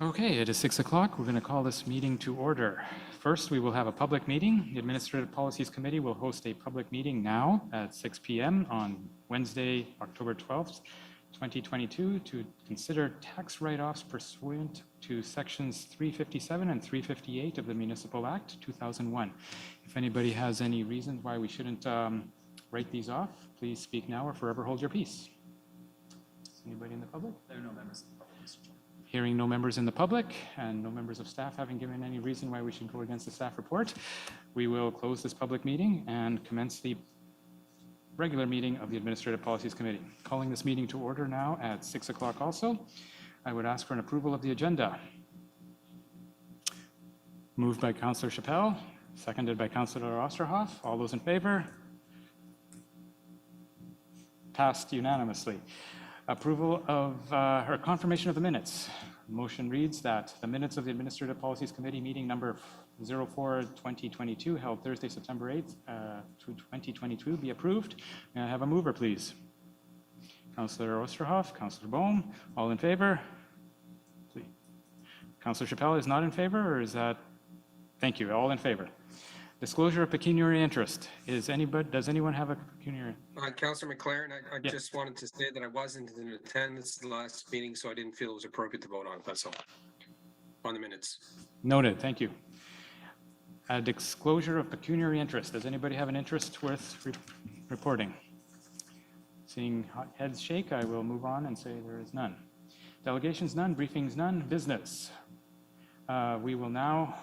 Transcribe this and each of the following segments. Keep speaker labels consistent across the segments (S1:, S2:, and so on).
S1: Okay, it is 6 o'clock. We're going to call this meeting to order. First, we will have a public meeting. The Administrative Policies Committee will host a public meeting now at 6 p.m. on Wednesday, October 12th, 2022, to consider tax write-offs pursuant to Sections 357 and 358 of the Municipal Act 2001. If anybody has any reasons why we shouldn't write these off, please speak now or forever hold your peace. Is anybody in the public?
S2: There are no members of the public, Mr. Chair.
S1: Hearing no members in the public and no members of staff having given any reason why we should go against the staff report, we will close this public meeting and commence the regular meeting of the Administrative Policies Committee. Calling this meeting to order now at 6 o'clock also, I would ask for an approval of the agenda. Moved by Councillor Chappelle, seconded by Councillor Osterhoff. All those in favor? Passed unanimously. Approval of, or confirmation of the minutes. Motion reads that the minutes of the Administrative Policies Committee meeting number 04-2022 held Thursday, September 8th, 2022 be approved. May I have a mover, please? Councillor Osterhoff, Councillor Bohm, all in favor? Please. Councillor Chappelle is not in favor, or is that? Thank you, all in favor. Disclosure of pecuniary interest. Does anyone have a pecuniary?
S3: Councillor McLaren, I
S1: Yeah.
S3: just wanted to say that I wasn't in attendance at the last meeting, so I didn't feel it was appropriate to vote on it. That's all. On the minutes.
S1: Noted, thank you. A disclosure of pecuniary interest. Does anybody have an interest worth reporting? Seeing heads shake, I will move on and say there is none. Delegations none, briefings none, business. We will now,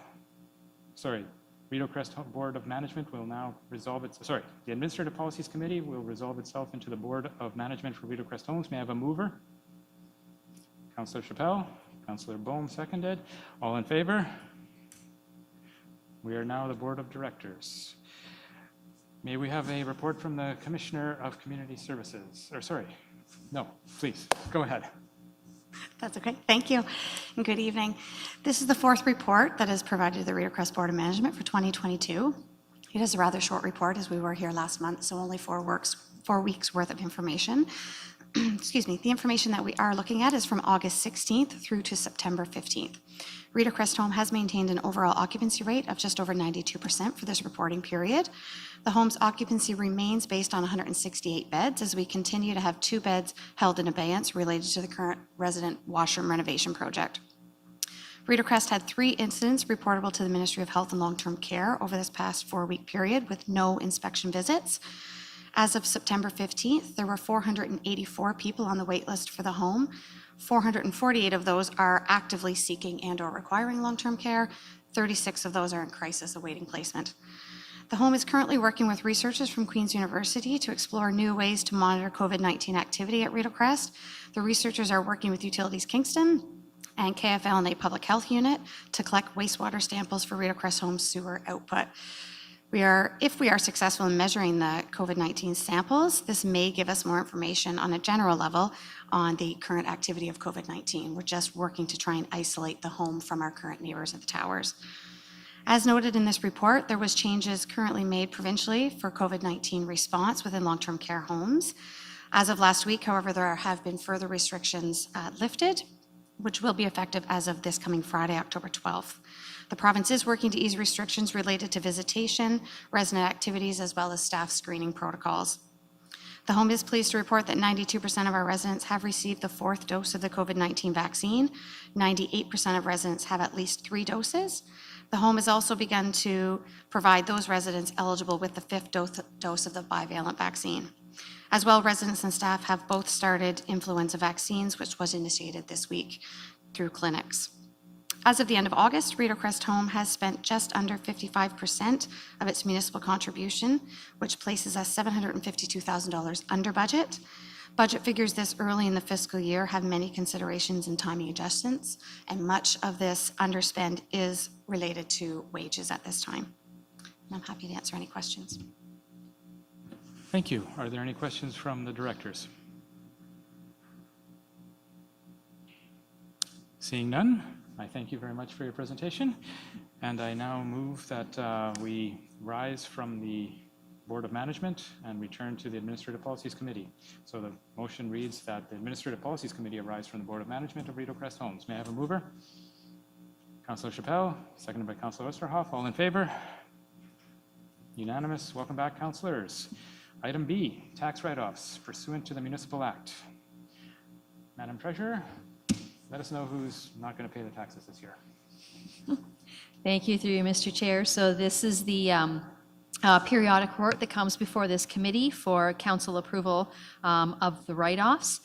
S1: Rita Crest Board of Management will now resolve the Administrative Policies Committee will resolve itself into the Board of Management for Rita Crest Homes. May I have a mover? Councillor Chappelle, Councillor Bohm seconded. All in favor? We are now the Board of Directors. May we have a report from the Commissioner of Community Services? No, please, go ahead.
S4: That's okay. Thank you. And good evening. This is the fourth report that is provided to the Rita Crest Board of Management for 2022. It is a rather short report, as we were here last month, so only 4 weeks worth of information. Excuse me. The information that we are looking at is from August 16th through to September 15th. Rita Crest Home has maintained an overall occupancy rate of just over 92% for this reporting period. The home's occupancy remains based on 168 beds as we continue to have 2 beds held in abeyance related to the current resident washroom renovation project. Rita Crest had 3 incidents reportable to the Ministry of Health and Long-Term Care over this past 4-week period with no inspection visits. As of September 15th, there were 484 people on the wait list for the home. 448 of those are actively seeking and/or requiring long-term care. 36 of those are in crisis awaiting placement. The home is currently working with researchers from Queen's University to explore new ways to monitor COVID-19 activity at Rita Crest. The researchers are working with Utilities Kingston and KFL&A Public Health Unit to collect wastewater samples for Rita Crest Home's sewer output. If we are successful in measuring the COVID-19 samples, this may give us more information on a general level on the current activity of COVID-19. We're just working to try and isolate the home from our current neighbors at the towers. As noted in this report, there was changes currently made provincially for COVID-19 response within long-term care homes. As of last week, however, there have been further restrictions lifted, which will be effective as of this coming Friday, October 12th. The province is working to ease restrictions related to visitation, resident activities, as well as staff screening protocols. The home is pleased to report that 92% of our residents have received the 4th dose of the COVID-19 vaccine. 98% of residents have at least 3 doses. The home has also begun to provide those residents eligible with the 5th dose of the bivalent vaccine. As well, residents and staff have both started influenza vaccines, which was initiated this week through clinics. As of the end of August, Rita Crest Home has spent just under 55% of its municipal contribution, which places us $752,000 under budget. Budget figures this early in the fiscal year have many considerations and timing adjustments, and much of this underspend is related to wages at this time. And I'm happy to answer any questions.
S1: Thank you. Are there any questions from the directors? Seeing none, I thank you very much for your presentation. And I now move that we rise from the Board of Management and return to the Administrative Policies Committee. So the motion reads that the Administrative Policies Committee arise from the Board of Management of Rita Crest Homes. May I have a mover? Councillor Chappelle, seconded by Councillor Osterhoff. All in favor? Unanimous. Welcome back, councillors. Item B, tax write-offs pursuant to the Municipal Act. Madam Treasurer, let us know who's not going to pay the taxes this year.
S2: Thank you, through you, Mr. Chair. So this is the periodic report that comes before this committee for council approval of the write-offs.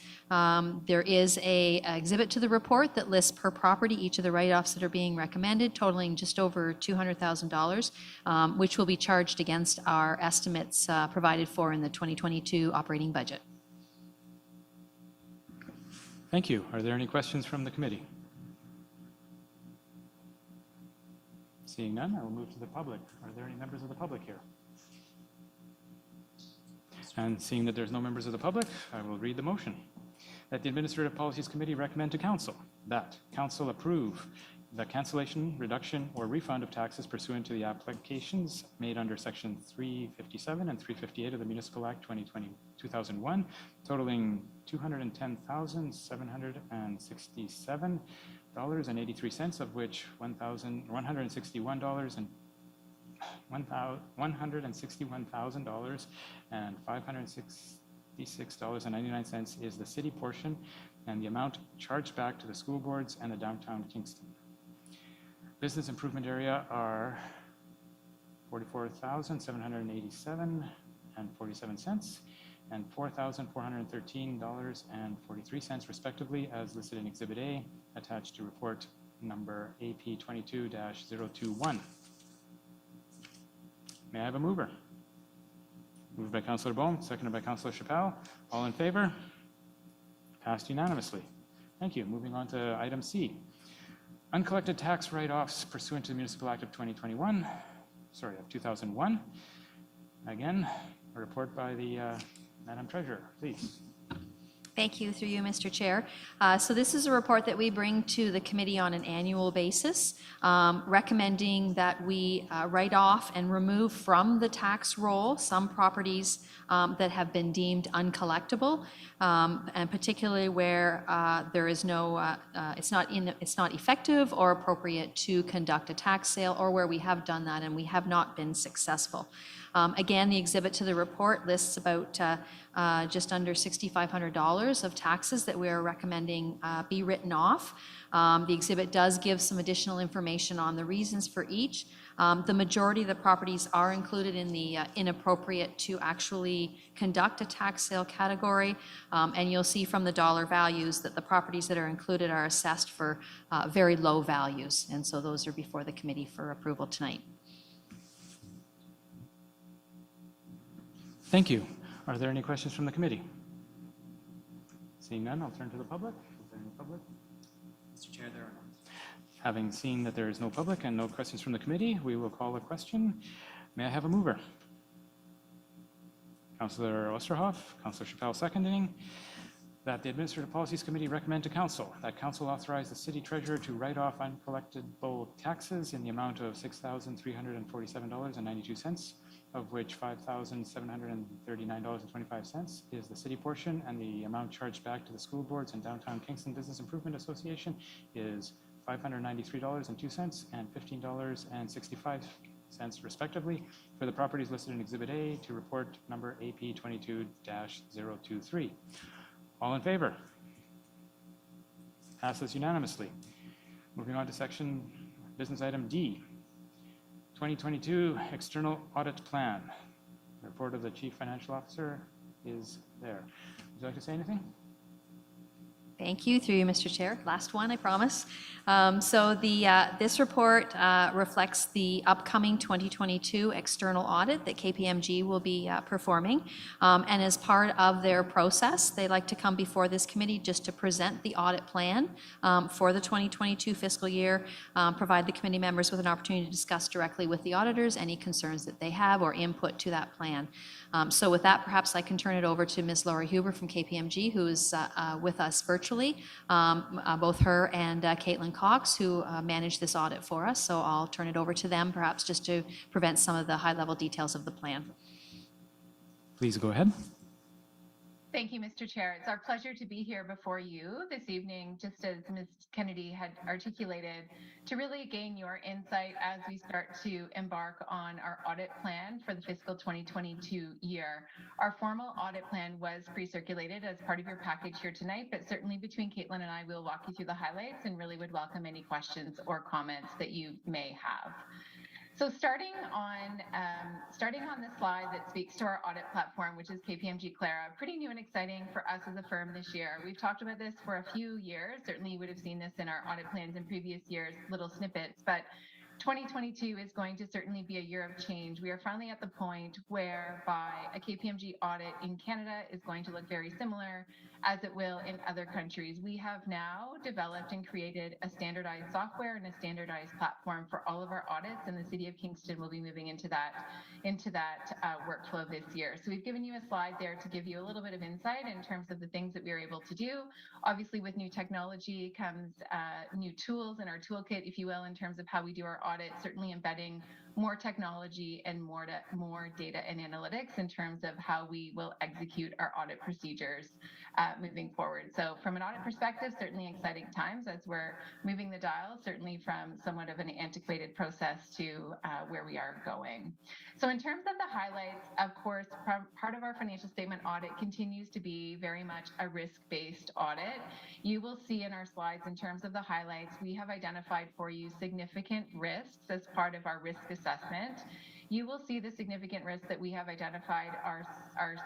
S2: There is a exhibit to the report that lists per property each of the write-offs that are being recommended, totaling just over $200,000, which will be charged against our estimates provided for in the 2022 operating budget.
S1: Thank you. Are there any questions from the committee? Seeing none, I will move to the public. Are there any members of the public here? And seeing that there's no members of the public, I will read the motion. That the Administrative Policies Committee recommend to Council that Council approve the cancellation, reduction, or refund of taxes pursuant to the applications made under Section 357 and 358 of the Municipal Act 2001, totaling $210,767.83, of which $161,000 and $566.99 is the city portion, and the amount charged back to the school boards and the downtown Kingston. Business improvement area are $44,787.47 and $4,413.43 respectively, as listed in Exhibit A, attached to report number AP 22-021. May I have a mover? Moved by Councillor Bohm, seconded by Councillor Chappelle. All in favor? Passed unanimously. Thank you. Moving on to item C. Uncollected tax write-offs pursuant to the Municipal Act of 2001. Again, a report by the Madam Treasurer, please.
S2: Thank you, through you, Mr. Chair. So this is a report that we bring to the committee on an annual basis, recommending that we write off and remove from the tax roll some properties that have been deemed uncollectible, and particularly where there is no, it's not effective or appropriate to conduct a tax sale, or where we have done that and we have not been successful. Again, the exhibit to the report lists about just under $6,500 of taxes that we are recommending be written off. The exhibit does give some additional information on the reasons for each. The majority of the properties are included in the inappropriate to actually conduct a tax sale category, and you'll see from the dollar values that the properties that are included are assessed for very low values, and so those are before the committee for approval tonight.
S1: Thank you. Are there any questions from the committee? Seeing none, I'll turn to the public. Is there any public?
S5: Mr. Chair, there are none.
S1: Having seen that there is no public and no questions from the committee, we will call a question. May I have a mover? Councillor Osterhoff, Councillor Chappelle seconding. That the Administrative Policies Committee recommend to Council that Council authorize the City Treasurer to write off uncollectible taxes in the amount of $6,347.92, of which $5,739.25 is the city portion, and the amount charged back to the school boards and Downtown Kingston Business Improvement Association is $593.02 and $15.65 respectively, for the properties listed in Exhibit A to report number AP 22-023. All in favor? Passes unanimously. Moving on to section business item D. 2022 External Audit Plan. Report of the Chief Financial Officer is there. Would you like to say anything?
S2: Thank you, through you, Mr. Chair. Last one, I promise. This report reflects the upcoming 2022 external audit that KPMG will be performing. And as part of their process, they like to come before this committee just to present the audit plan for the 2022 fiscal year, provide the committee members with an opportunity to discuss directly with the auditors any concerns that they have or input to that plan. So with that, perhaps I can turn it over to Ms. Laurie Huber from KPMG, who is with us virtually, both her and Caitlin Cox, who manage this audit for us. So I'll turn it over to them, perhaps just to prevent some of the high-level details of the plan.
S1: Please go ahead.
S6: Thank you, Mr. Chair. It's our pleasure to be here before you this evening, just as Ms. Kennedy had articulated, to really gain your insight as we start to embark on our audit plan for the fiscal 2022 year. Our formal audit plan was pre-circulated as part of your package here tonight, but certainly between Caitlin and I, we'll walk you through the highlights and really would welcome any questions or comments that you may have. So starting on the slide that speaks to our audit platform, which is KPMG Clara, pretty new and exciting for us as a firm this year. We've talked about this for a few years. Certainly you would have seen this in our audit plans in previous years, little snippets, but 2022 is going to certainly be a year of change. We are finally at the point whereby a KPMG audit in Canada is going to look very similar as it will in other countries. We have now developed and created a standardized software and a standardized platform for all of our audits, and the City of Kingston will be moving into that workflow this year. So we've given you a slide there to give you a little bit of insight in terms of the things that we are able to do. Obviously, with new technology comes new tools in our toolkit, if you will, in terms of how we do our audit, certainly embedding more technology and more data and analytics in terms of how we will execute our audit procedures moving forward. So from an audit perspective, certainly exciting times as we're moving the dial, certainly from somewhat of an antiquated process to where we are going. So in terms of the highlights, of course, part of our financial statement audit continues to be very much a risk-based audit. You will see in our slides in terms of the highlights, we have identified for you significant risks as part of our risk assessment. You will see the significant risks that we have identified are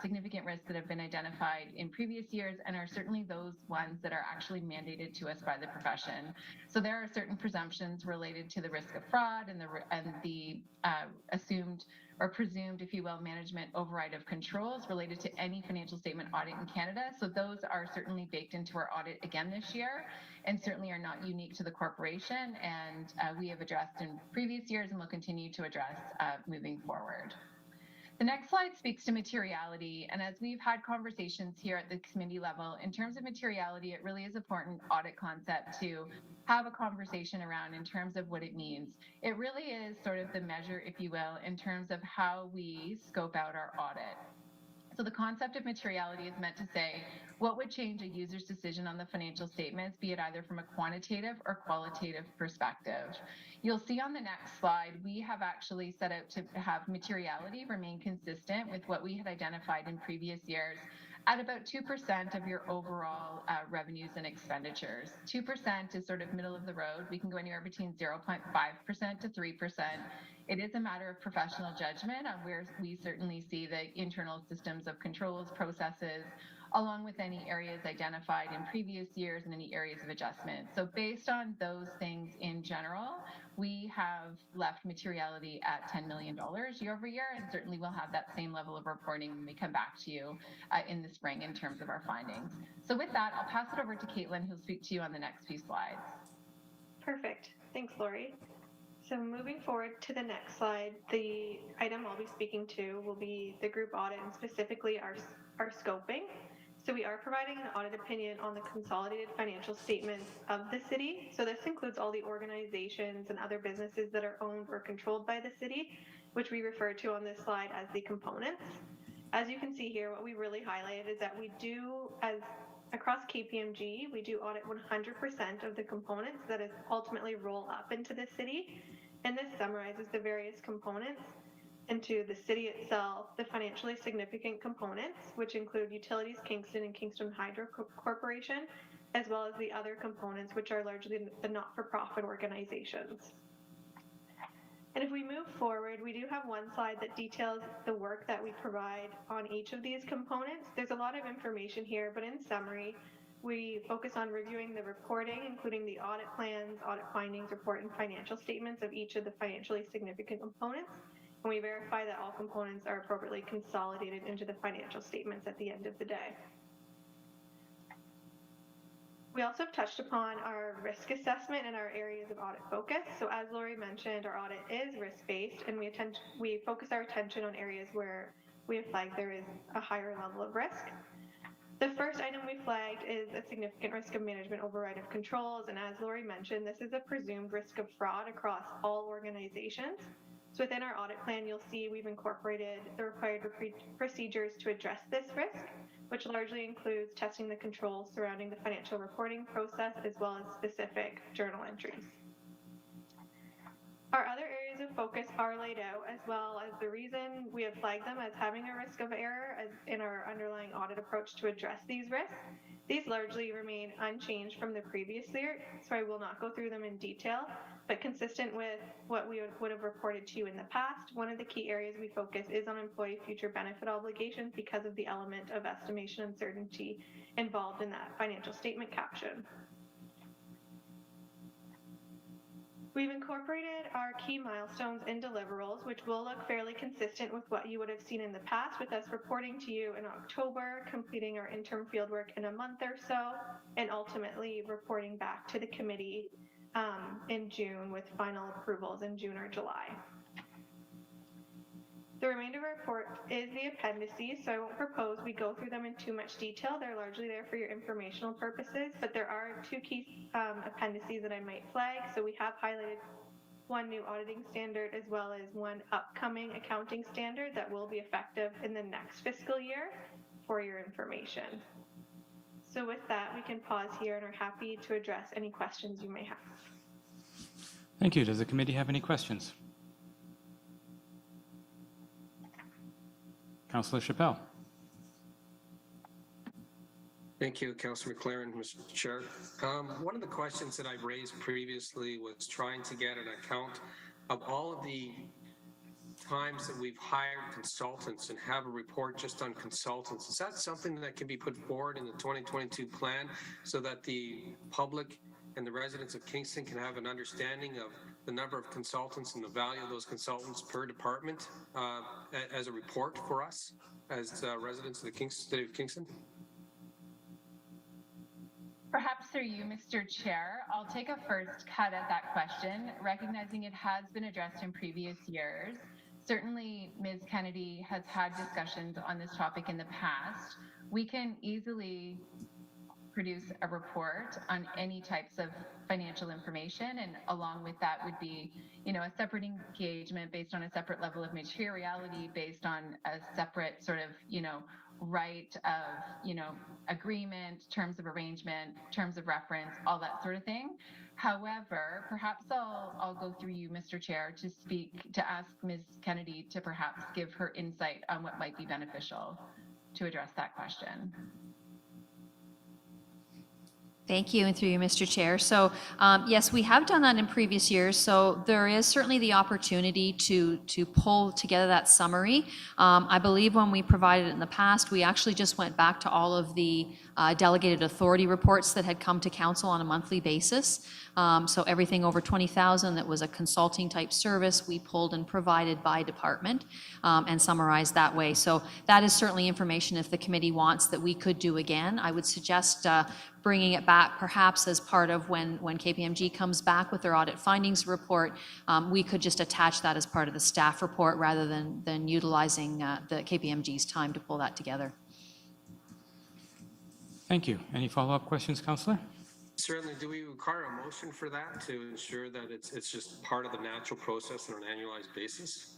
S6: significant risks that have been identified in previous years and are certainly those ones that are actually mandated to us by the profession. So there are certain presumptions related to the risk of fraud and the assumed or presumed, if you will, management override of controls related to any financial statement audit in Canada. So those are certainly baked into our audit again this year and certainly are not unique to the corporation, and we have addressed in previous years and will continue to address moving forward. The next slide speaks to materiality, and as we've had conversations here at the committee level, in terms of materiality, it really is an important audit concept to have a conversation around in terms of what it means. It really is sort of the measure, if you will, in terms of how we scope out our audit. So the concept of materiality is meant to say, what would change a user's decision on the financial statements, be it either from a quantitative or qualitative perspective? You'll see on the next slide, we have actually set out to have materiality remain consistent with what we had identified in previous years at about 2% of your overall revenues and expenditures. 2% is sort of middle of the road. We can go anywhere between 0.5% to 3%. It is a matter of professional judgment on where we certainly see the internal systems of controls, processes, along with any areas identified in previous years and any areas of adjustment. So based on those things in general, we have left materiality at $10 million year over year, and certainly we'll have that same level of reporting when we come back to you in the spring in terms of our findings. So with that, I'll pass it over to Caitlin, who'll speak to you on the next few slides.
S7: Perfect. Thanks, Lori. So moving forward to the next slide, the item I'll be speaking to will be the group audit and specifically our scoping. So we are providing an audit opinion on the consolidated financial statements of the city. So this includes all the organizations and other businesses that are owned or controlled by the city, which we refer to on this slide as the components. As you can see here, what we really highlighted is that we do, as across KPMG, we do audit 100% of the components that is ultimately roll up into the city. And this summarizes the various components into the city itself, the financially significant components, which include Utilities Kingston and Kingston Hydro Corporation, as well as the other components, which are largely the not-for-profit organizations. And if we move forward, we do have one slide that details the work that we provide on each of these components. There's a lot of information here, but in summary, we focus on reviewing the reporting, including the audit plans, audit findings, report, and financial statements of each of the financially significant components. And we verify that all components are appropriately consolidated into the financial statements at the end of the day. We also have touched upon our risk assessment and our areas of audit focus. So as Lori mentioned, our audit is risk-based, and we focus our attention on areas where we have flagged there is a higher level of risk. The first item we flagged is a significant risk of management override of controls. And as Lori mentioned, this is a presumed risk of fraud across all organizations. So within our audit plan, you'll see we've incorporated the required procedures to address this risk, which largely includes testing the controls surrounding the financial reporting process as well as specific journal entries. Our other areas of focus are laid out, as well as the reason we have flagged them as having a risk of error as in our underlying audit approach to address these risks. These largely remain unchanged from the previous year, so I will not go through them in detail, but consistent with what we would have reported to you in the past, one of the key areas we focus is on employee future benefit obligations because of the element of estimation uncertainty involved in that financial statement caption. We've incorporated our key milestones and deliverables, which will look fairly consistent with what you would have seen in the past, with us reporting to you in October, completing our interim fieldwork in a month or so, and ultimately reporting back to the committee in June with final approvals in June or July. The remainder of our report is the appendices, so I won't propose we go through them in too much detail. They're largely there for your informational purposes, but there are two key appendices that I might flag. So we have highlighted one new auditing standard as well as one upcoming accounting standard that will be effective in the next fiscal year for your information. So with that, we can pause here and are happy to address any questions you may have.
S1: Thank you. Does the committee have any questions? Councillor Chappelle.
S3: Thank you, Councillor McLaren, Mr. Chair. One of the questions that I've raised previously was trying to get an account of all of the times that we've hired consultants and have a report just on consultants. Is that something that can be put forward in the 2022 plan so that the public and the residents of Kingston can have an understanding of the number of consultants and the value of those consultants per department as a report for us as residents of the city of Kingston?
S6: Perhaps through you, Mr. Chair, I'll take a first cut at that question, recognizing it has been addressed in previous years. Certainly, Ms. Kennedy has had discussions on this topic in the past. We can easily produce a report on any types of financial information, and along with that would be, a separate engagement based on a separate level of materiality, based on a separate sort of, right of, agreement, terms of arrangement, terms of reference, all that sort of thing. However, perhaps I'll go through you, Mr. Chair, to ask Ms. Kennedy to perhaps give her insight on what might be beneficial to address that question.
S2: Thank you, and through you, Mr. Chair. So yes, we have done that in previous years. So there is certainly the opportunity to pull together that summary. I believe when we provided it in the past, we actually just went back to all of the delegated authority reports that had come to council on a monthly basis. So everything over 20,000 that was a consulting type service, we pulled and provided by department and summarized that way. So that is certainly information, if the committee wants, that we could do again. I would suggest bringing it back perhaps as part of when KPMG comes back with their audit findings report. We could just attach that as part of the staff report rather than utilizing the KPMG's time to pull that together.
S1: Thank you. Any follow-up questions, Councillor?
S3: Certainly. Do we require a motion for that to ensure that it's just part of the natural process on an annualized basis?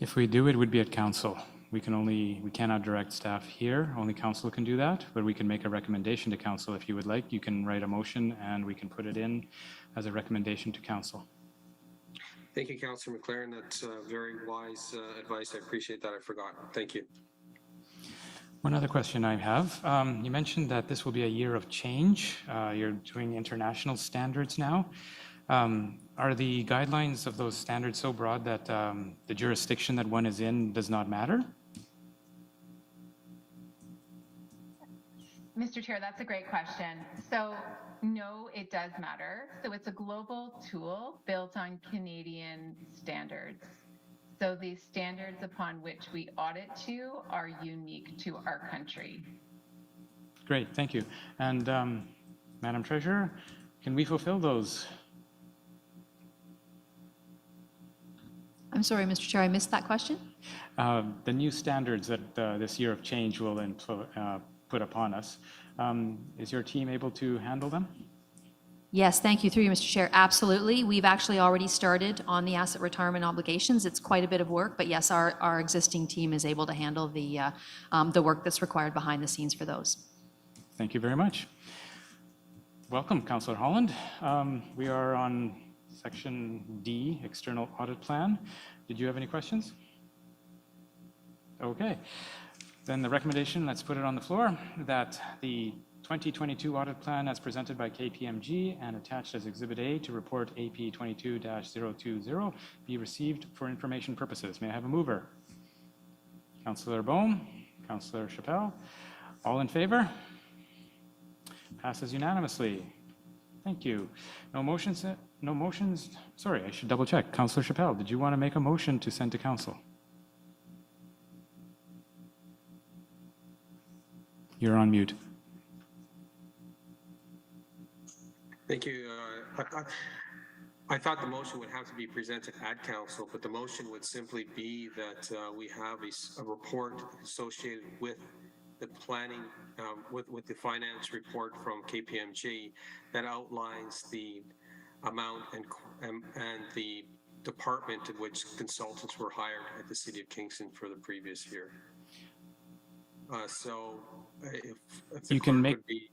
S1: If we do, it would be at council. We cannot direct staff here. Only council can do that, but we can make a recommendation to council if you would like. You can write a motion and we can put it in as a recommendation to council.
S3: Thank you, Councillor McLaren. That's very wise advice. I appreciate that. I forgot. Thank you.
S1: One other question I have. You mentioned that this will be a year of change. You're doing international standards now. Are the guidelines of those standards so broad that the jurisdiction that one is in does not matter?
S6: Mr. Chair, that's a great question. So no, it does matter. So it's a global tool built on Canadian standards. So the standards upon which we audit to are unique to our country.
S1: Great, thank you. And Madam Treasurer, can we fulfill those?
S2: I'm sorry, Mr. Chair, I missed that question.
S1: The new standards that this year of change will put upon us, is your team able to handle them?
S2: Yes, thank you, through you, Mr. Chair. Absolutely. We've actually already started on the asset retirement obligations. It's quite a bit of work, but yes, our existing team is able to handle the work that's required behind the scenes for those.
S1: Thank you very much. Welcome, Councillor Holland. We are on Section D, External Audit Plan. Did you have any questions? Okay. Then the recommendation, let's put it on the floor, that the 2022 Audit Plan as presented by KPMG and attached as Exhibit A to Report AP 22-020 be received for information purposes. May I have a mover? Councillor Bohm, Councillor Chappelle. All in favor? Passes unanimously. Thank you. No motions, sorry, I should double check. Councillor Chappelle, did you want to make a motion to send to council? You're on mute.
S3: Thank you. I thought the motion would have to be presented at council, but the motion would simply be that we have a report associated with the planning, with the finance report from KPMG that outlines the amount and the department in which consultants were hired at the City of Kingston for the previous year. So if the
S1: You can
S3: clerk
S1: make,
S3: would be,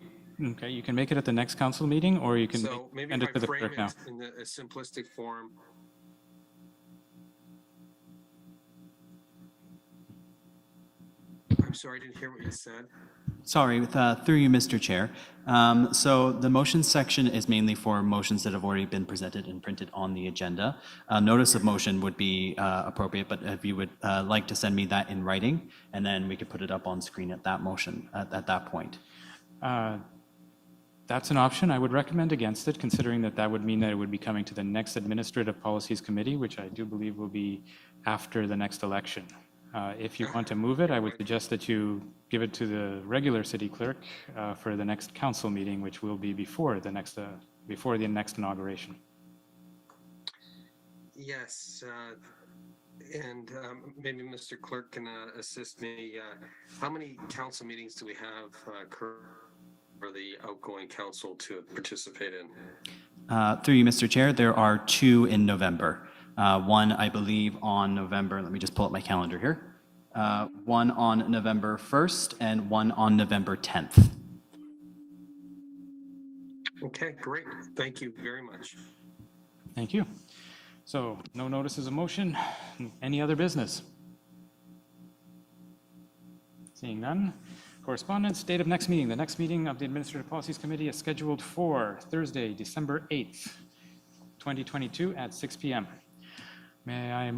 S1: okay, you can make it at the next council meeting, or you can
S3: so maybe
S1: send
S3: if
S1: it to
S3: I
S1: the
S3: frame
S1: clerk now.
S3: it in a simplistic form. I'm sorry, I didn't hear what you said.
S5: Sorry, through you, Mr. Chair. So the motion section is mainly for motions that have already been presented and printed on the agenda. Notice of motion would be appropriate, but if you would like to send me that in writing, and then we could put it up on screen at that motion, at that point.
S1: That's an option. I would recommend against it, considering that that would mean that it would be coming to the next Administrative Policies Committee, which I do believe will be after the next election. If you want to move it, I would suggest that you give it to the regular city clerk for the next council meeting, which will be before the next inauguration.
S3: Yes, and maybe Mr. Clerk can assist me. How many council meetings do we have for the outgoing council to participate in?
S5: Through you, Mr. Chair, there are 2 in November. One, I believe, on November, let me just pull up my calendar here. One on November 1st and one on November 10th.
S3: Okay, great. Thank you very much.
S1: Thank you. So no notices of motion. Any other business? Seeing none. Correspondence, date of next meeting. The next meeting of the Administrative Policies Committee is scheduled for Thursday, December 8th, 2022 at 6 p.m. May I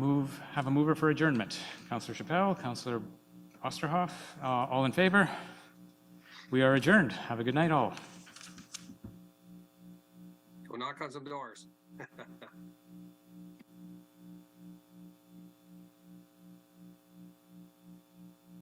S1: have a mover for adjournment? Councillor Chappelle, Councillor Osterhoff, all in favor? We are adjourned. Have a good night, all.
S3: Go knock on some doors.